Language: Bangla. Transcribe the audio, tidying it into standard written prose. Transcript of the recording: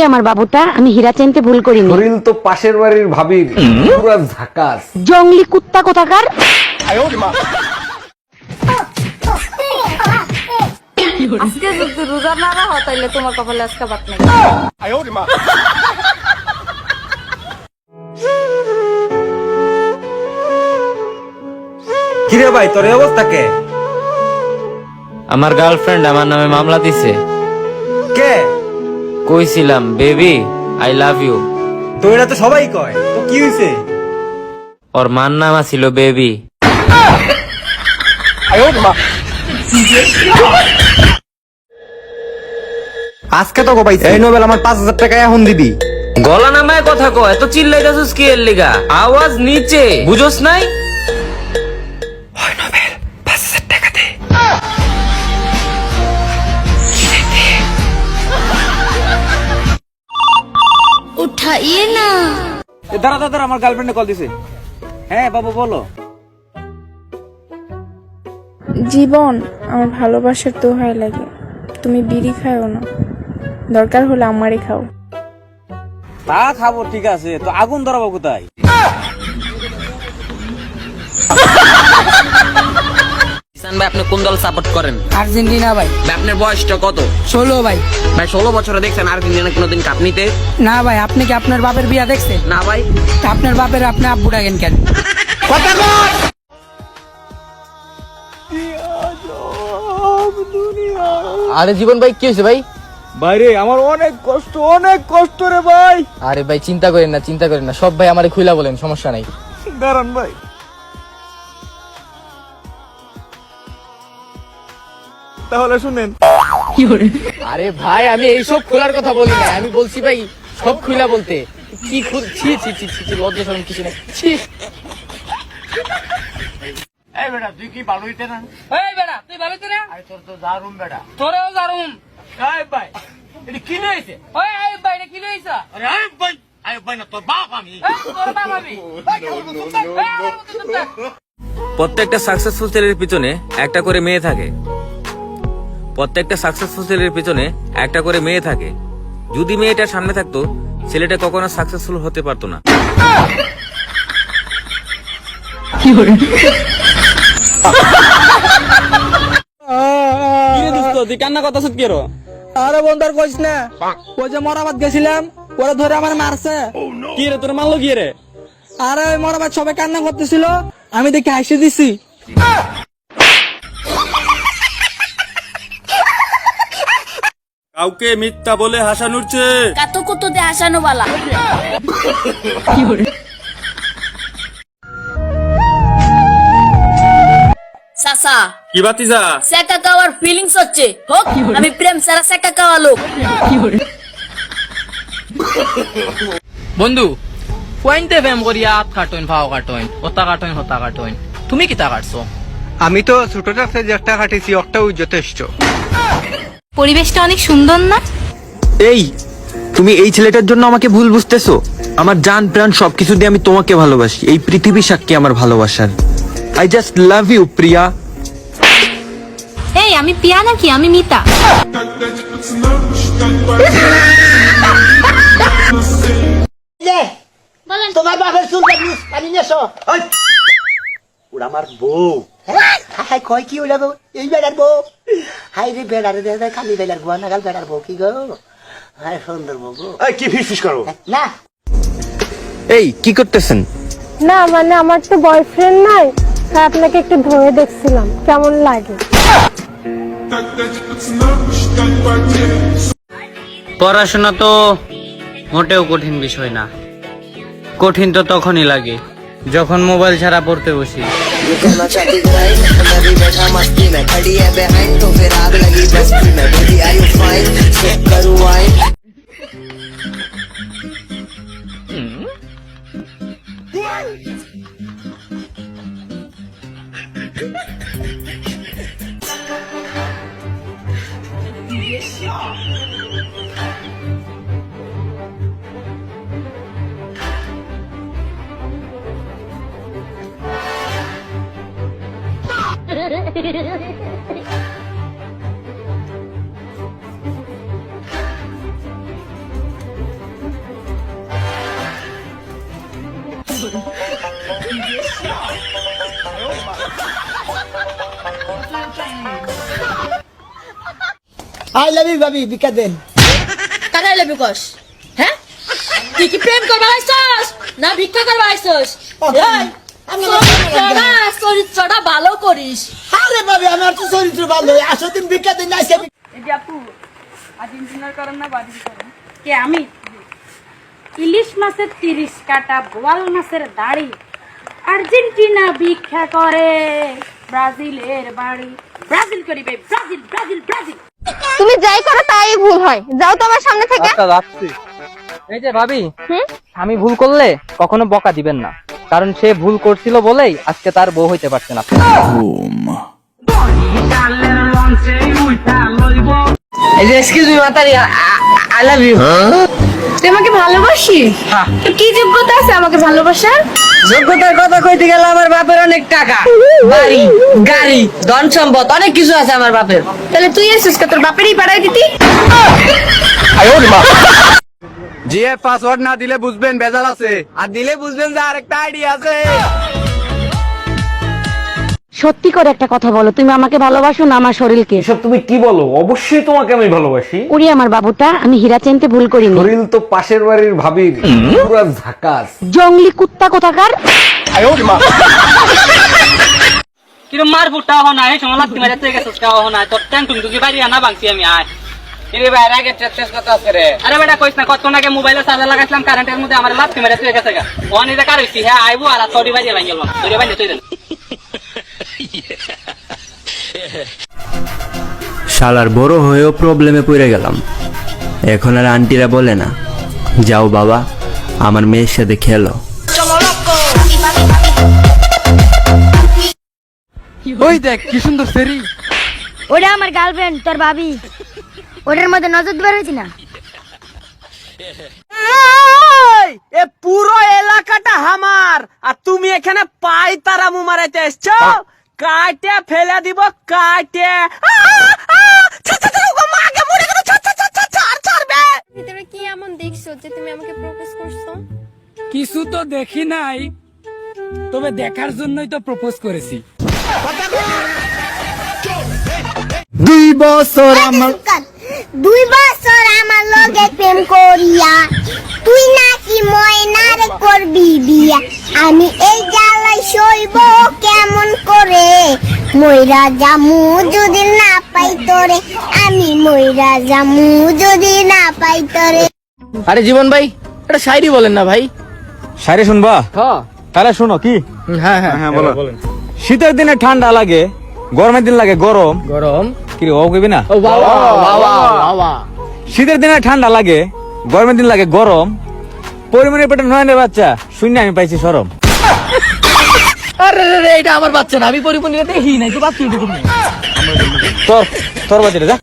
আমার বাবুটা, আমি হীরা চিনতে ভুল করিনি। শরীর তো পাশের বাড়ির ভাবির, পুরো ঝাকাস। জঙ্গলি কুত্তা কোথাকার। আজকে যদি রোজা না রাখো তাহলে তোমার কপালে আজকে ভাত নেই। কিরে ভাই, তোর এই অবস্থা কে? আমার গার্লফ্রেন্ড আমার নামে মামলা দিছে। কে? কইছিলাম বেবি আই লাভ ইউ। তো এটা তো সবাই কয়, তো কি হইছে? ওর মার নাম ছিল বেবি। আজকে তো পাইছি এই নোবেল আমার 5000 টাকা এখন দিবি। গলা নামায় কথা কয়, এত চিল্লাইতাছিস কি এর লিগা? আওয়াজ নিচে, বুঝোস নাই? ওই নোবেল 5000 টাকা দে। উঠাইয়ে না। দাঁড়া দাঁড়া, আমার গার্লফ্রেন্ডে কল দিছে। হ্যাঁ বাবু বলো। জীবন, আমার ভালোবাসার দোহাই লাগে, তুমি বিড়ি খাও না, দরকার হলে আমারই খাও। তা খাবো ঠিক আছে, তো আগুন ধরাবো কোথায়? ভাই আপনি কোন দল সাপোর্ট করেন? আর্জেন্টিনা ভাই। ভাই আপনার বয়সটা কত? 16 ভাই। ভাই 16 বছরে দেখছেন আর্জেন্টিনা কোনোদিন কাপ নিতে? না ভাই, আপনি কি আপনার বাপের বিয়া দেখছেন? না ভাই। তা আপনার বাপের আপনি আব্বু ডাকেন কেন? আরে জীবন ভাই, কি হয়েছে ভাই? বাইরে আমার অনেক কষ্ট রে ভাই। আরে ভাই চিন্তা করেন না, সব ভাই আমারে খুইলা বলেন, সমস্যা নাই। দাঁড়ান ভাই। তাহলে শুনেন। আরে ভাই আমি এইসব খোলার কথা বলি না, আমি বলছি ভাই সব খুইলা বলতে। কি ছি ছি ছি ছি, লজ্জা শরম কিছু নাই। ছি। এই বেটা তুই কি ভালো হইতে না? এই বেটা, তুই ভালো তো না? আরে তোর তো জারুম বেটা। তোরেও জারুম। এই ভাই এটা কি হইছে? ওই এই ভাই, এটা কি লইছা? আরে এই ভাই না তোর বাপ আমি। এই তোর বাপ আমি। প্রত্যেকটা সাকসেসফুল ছেলের পিছনে একটা করে মেয়ে থাকে। প্রত্যেকটা সাকসেসফুল ছেলের পিছনে একটা করে মেয়ে থাকে। যদি মেয়েটা সামনে থাকতো, ছেলেটা কখনো সাকসেসফুল হতে পারতো না। কিরে দোস্ত তুই কান্না কথা সত্যি কেরো? আরে বন্ধু আর কইস না, ওই যে মরাবাদ গেছিলাম, ওরা ধরে আমার মারছে। কি রে তোর মারলো কি রে? আরে ওই মরাবাদ সবাই কান্না করতেছিল, আমি দেখে হাসি দিছি। কাউকে মিথ্যা বলে হাসানোর চেয়ে কাতো কুতো দে হাসানো বালা। সাসা কি বাতিজা? সেকা খাওয়ার ফিলিংস হচ্ছে হোক, আমি প্রেম সারা সেকা খাওয়া লোক। বন্ধু পয়েন্টে ব্যায়াম করিয়া হাত কাটোইন, ভাও কাটোইন, হতা কাটোইন। তুমি কিতা কাটছো? আমি তো ছোটটা যেটা কাটিছি ওটাও যথেষ্ট। পরিবেশটা অনেক সুন্দর না? এই তুমি এই ছেলেটার জন্য আমাকে ভুল বুঝতেছো? আমার জান প্রাণ সবকিছু দিয়ে আমি তোমাকে ভালোবাসি। এই পৃথিবী সাক্ষী আমার ভালোবাসার। আই জাস্ট লাভ ইউ প্রিয়া। এই আমি পিয়া নাকি? আমি মিতা। তোমার বাপের চুল পানি নেছো? ওরা আমার বউ। হাই কয় কি হইলা বউ? এই বেড়ার বউ। হাই রে বেড়ারে দে খালি বেড়ার বউ, নাগাল বেড়ার বউ কি গো? হাই সুন্দর বউ গো। এই কি ফিস করো? না এই কি করতেছেন? না মানে আমার তো বয়ফ্রেন্ড নাই, তাই আপনাকে একটু ধরে দেখছিলাম কেমন লাগে। পড়াশোনা তো মোটেও কঠিন বিষয় না। কঠিন তো তখনই লাগে যখন মোবাইল ছাড়া পড়তে বসি। আই লাভ ইউ ভাবি বিকা দেন কারাই লেবি কস হ্যাঁ তুই কি প্রেম করবা আইছস না ভিক্ষা করবা আইছস চরিত্রটা ভালো করিস। আরে ভাবি আমার তো চরিত্র ভালো আসো দিন বিকা দেন আইসা এই যে আপু আর্জেন্টিনার করেন না বাড়ি করেন কে আমি ইলিশ মাছের 30 কাটা বোয়াল মাছের দাড়ি আর্জেন্টিনা ভিক্ষা করে ব্রাজিলের বাড়ি ব্রাজিল করিবে ব্রাজিল ব্রাজিল ব্রাজিল। তুমি যাই করো তাই ভুল হয়, যাও তো আমার সামনে থেকে। আচ্ছা যাচ্ছি। এই যে ভাবি, আমি ভুল করলে কখনো বকা দিবেন না, কারণ সে ভুল করছিল বলেই আজকে তার বউ হইতে পারছে না। এই যে এক্সকিউজ মি মাতারি আই লাভ ইউ। তুই আমাকে ভালোবাসিস? তো কি যোগ্যতা আছে আমাকে ভালোবাসার? যোগ্যতার কথা কইতে গেলে আমার বাপের অনেক টাকা, বাড়ি, গাড়ি, ধন সম্পদ অনেক কিছু আছে আমার বাপের। তাহলে তুই এসেছিস কে, তোর বাপেরই পাঠাই দিতি। জিএ পাসওয়ার্ড না দিলে বুঝবেন বেজাল আছে, আর দিলে বুঝবেন যে আরেকটা আইডিয়া আছে। সত্যি করে একটা কথা বলো, তুমি আমাকে ভালোবাসো না আমার শরীরকে? এসব তুমি কি বলো? অবশ্যই তোমাকে আমি ভালোবাসি। ওরে আমার বাবুটা, আমি হীরা চিনতে ভুল করিনি। শরীর তো পাশের বাড়ির ভাবির, পুরা ঝাকাস। জঙ্গলি কুত্তা কোথাকার। কিরম মার ফুটা হো না, এই সময় লাগতে মারে তুই গেছস কা হো না, তোর ট্যাং তুমি কি বাড়ি আনা ভাঙছি আমি আয়। এরে ভাই আগে টেস্ট করতে আছে রে। আরে বেটা কইছ না, কত নাকে মোবাইলে চার্জার লাগাইছিলাম কারেন্টের মধ্যে আমার লাগতে মারে তুই গেছস গা। ওনি দা কার হইছি হ্যাঁ আইবো আর সরি বাড়ি ভাঙ গেল। সরি বাড়ি তুই দেন। শালার বড় হয়েও প্রবলেমে পড়ে গেলাম। এখন আর আন্টিরা বলে না, যাও বাবা আমার মেয়ের সাথে খেলো। ওই দেখ কি সুন্দর সেরি। ওটা আমার গার্লফ্রেন্ড, তোর ভাবি। ওটার মধ্যে নজর দিবার হয়েছি না। এ পুরো এলাকাটা আমার, আর তুমি এখানে পাই তারা মুমারাইতে এসছো। কাটে ফেলে দিব, কাটে ভিতরে কি এমন দেখছো যে তুমি আমাকে প্রপোজ করছো? কিছু তো দেখি নাই, তবে দেখার জন্যই তো প্রপোজ করেছি। 2 বছর আমার 2 বছর আমার লগে প্রেম করিয়া তুই নাকি ময়নারে করবি বিয়া। আমি এই জ্বালাই সইব কেমন করে, ময়রা জামু যদি না পাই তোরে, আমি ময়রা জামু যদি না পাই তোরে। আরে জীবন ভাই, এটা শায়রি বলেন না ভাই। সারে শুনবা? হ্যাঁ তাহলে শোনো কি? হ্যাঁ হ্যাঁ হ্যাঁ বলো। শীতের দিনে ঠান্ডা লাগে, গরমের দিন লাগে গরম। গরম কি রে, ও কইবি না? ও বাবা বাবা বাবা। শীতের দিনে ঠান্ডা লাগে, গরমের দিন লাগে গরম। পরিমাণের পেটে নয়নের বাচ্চা শূন্য আমি পাইছি শরম। আরে রে, এটা আমার বাচ্চা না, আমি পরিপূর্ণ দেখি নাই তো বাচ্চা। তোর তোর বাচ্চাটা যা।